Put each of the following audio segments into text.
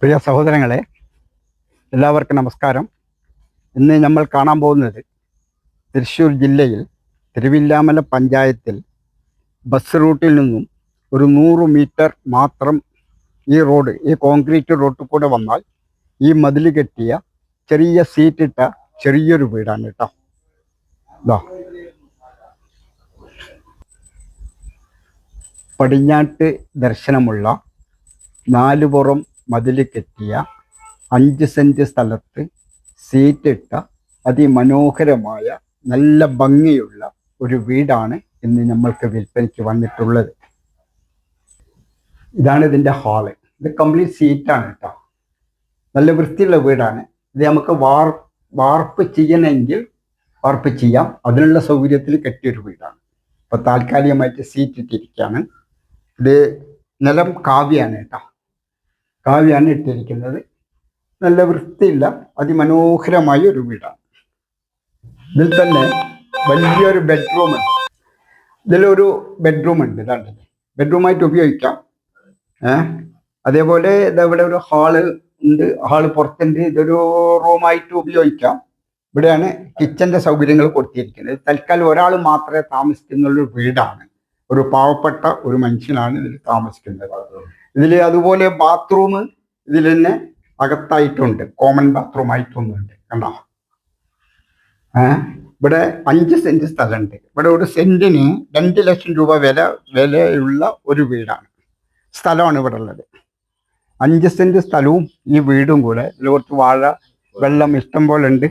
പ്രിയ സഹോദരങ്ങളെ, എല്ലാവർക്കും നമസ്കാരം. ഇന്ന് നമ്മൾ കാണാൻ പോകുന്നത് തൃശ്ശൂർ ജില്ലയിൽ തിരുവില്ലാമല പഞ്ചായത്തിൽ ബസ് റൂട്ടിൽ നിന്നും ഒരു 100 മീറ്റർ മാത്രം ഈ കോൺക്രീറ്റ് റോഡിൽ കൂടെ വന്നാൽ ഈ മതിൽ കെട്ടിയ ചെറിയ സീറ്റിട്ട ചെറിയൊരു വീടാണ് കേട്ടോ. ഇതാ പടിഞ്ഞാട്ട് ദർശനമുള്ള 4 പുറം മതിൽ കെട്ടിയ 5 സെന്റ് സ്ഥലത്ത് സീറ്റിട്ട അതിമനോഹരമായ നല്ല ഭംഗിയുള്ള ഒരു വീടാണ് ഇന്ന് നമ്മൾക്ക് വിൽപ്പനയ്ക്ക് വന്നിട്ടുള്ളത്. ഇതാണ് ഇതിൻ്റെ ഹാള്. ഇത് കംപ്ലീറ്റ് സീറ്റാണ് കേട്ടോ. നല്ല വൃത്തിയുള്ള വീടാണ്. ഇത് നമുക്ക് വാർപ്പ് ചെയ്യണമെങ്കിൽ വാർപ്പ് ചെയ്യാം. അതിനുള്ള സൗകര്യത്തിൽ കെട്ടിയൊരു വീടാണ്. ഇപ്പോൾ താൽക്കാലികമായിട്ട് സീറ്റ് ഇട്ടിരിക്കുകയാണ്. ഇത് നിലം കാവ്യാണ് കേട്ടോ. കാവ്യാണ് ഇട്ടിരിക്കുന്നത്. നല്ല വൃത്തിയില്ല അതിമനോഹരമായ ഒരു വീടാണ്. ഇതിൽ തന്നെ വലിയൊരു ബെഡ്റൂമുണ്ട്. ഇതിലൊരു ബെഡ്റൂമുണ്ട്. ഇതാണ് ബെഡ്റൂമായിട്ട് ഉപയോഗിക്കാം. അതേപോലെ ഇതവിടെ ഒരു ഹാള് ഉണ്ട്. ഹാള് പുറത്തുണ്ട്. ഇതൊരു റൂമായിട്ട് ഉപയോഗിക്കാം. ഇവിടെയാണ് കിച്ചൻ്റെ സൗകര്യങ്ങൾ കൊടുത്തിരിക്കുന്നത്. തൽക്കാലം ഒരാൾ മാത്രമേ താമസിക്കുന്നുള്ളൊരു വീടാണ്. ഒരു പാവപ്പെട്ട ഒരു മനുഷ്യനാണ് ഇതിൽ താമസിക്കുന്നത്. ഇതിൽ അതുപോലെ ബാത്റൂം ഇതിൽ തന്നെ അകത്തായിട്ടുണ്ട്. Common bathroom ആയിട്ടൊന്നുണ്ട്. കണ്ടോ? ഇവിടെ 5 സെന്റ് സ്ഥലമുണ്ട്. ഇവിടെ ഒരു സെന്റിന് 2 ലക്ഷം രൂപ വിലയുള്ള ഒരു വീടാണ്. സ്ഥലമാണ് ഇവിടെ ഉള്ളത്. 5 സെന്റ് സ്ഥലവും ഈ വീടും കൂടെ. ഇതിൽ കുറച്ച് വാഴ, വെള്ളം ഇഷ്ടം പോലെ ഉണ്ട്.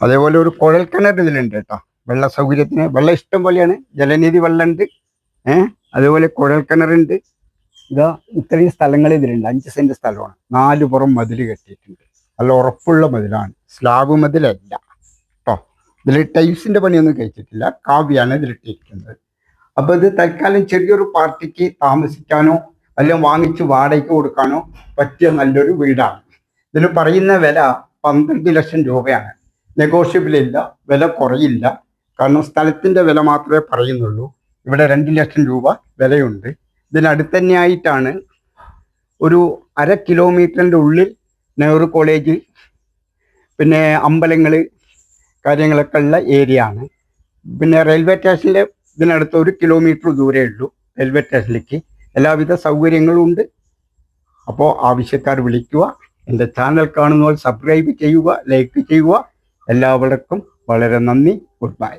അതേപോലെ ഒരു കുഴൽക്കിണർ ഇതിലുണ്ട് കേട്ടോ. വെള്ള സൗകര്യത്തിന് വെള്ളം ഇഷ്ടം പോലെയാണ്. ജലനിധി വെള്ളമുണ്ട്. അതേപോലെ കുഴൽക്കിണറുണ്ട്. ഇതാ ഇത്രയും സ്ഥലങ്ങൾ ഇതിലുണ്ട്. 5 സെന്റ് സ്ഥലമാണ്. 4 പുറം മതിൽ കെട്ടിയിട്ടുണ്ട്. നല്ല ഉറപ്പുള്ള മതിലാണ്. സ്ലാബ് മതിലല്ല കേട്ടോ. ഇതിൽ ടൈൽസിൻ്റെ പണിയൊന്നും കഴിച്ചിട്ടില്ല. കാവ്യാണ് ഇതിലിട്ടിരിക്കുന്നത്. അപ്പോൾ ഇത് തൽക്കാലം ചെറിയൊരു പാർട്ടിക്ക് താമസിക്കാനോ അല്ലെങ്കിൽ വാങ്ങിച്ച് വാടകയ്ക്ക് കൊടുക്കാനോ പറ്റിയ നല്ലൊരു വീടാണ്. ഇതിന് പറയുന്ന വില 12 ലക്ഷം രൂപയാണ്. നെഗോഷ്യബിൾ ഇല്ല, വില കുറയില്ല. കാരണം സ്ഥലത്തിൻ്റെ വില മാത്രമേ പറയുന്നുള്ളൂ. ഇവിടെ 2 ലക്ഷം രൂപ വിലയുണ്ട്. ഇതിനടുത്ത് തന്നെയായിട്ടാണ് ഒരു 1/2 കിലോമീറ്ററിൻ്റെ ഉള്ളിൽ നെഹ്റു കോളേജ്, പിന്നെ അമ്പലങ്ങൾ, കാര്യങ്ങളൊക്കെ ഉള്ള ഏരിയ ആണ്. പിന്നെ റെയിൽവേ സ്റ്റേഷനിലെ ഇതിനടുത്ത് 1 കിലോമീറ്റർ ദൂരേ ഉള്ളൂ റെയിൽവേ സ്റ്റേഷനിലേക്ക്. എല്ലാവിധ സൗകര്യങ്ങളും ഉണ്ട്. അപ്പോൾ ആവശ്യക്കാർ വിളിക്കുക. എൻ്റെ ചാനൽ കാണുന്നവർ സബ്സ്ക്രൈബ് ചെയ്യുക, ലൈക്ക് ചെയ്യുക. എല്ലാവർക്കും വളരെ നന്ദി. Good bye.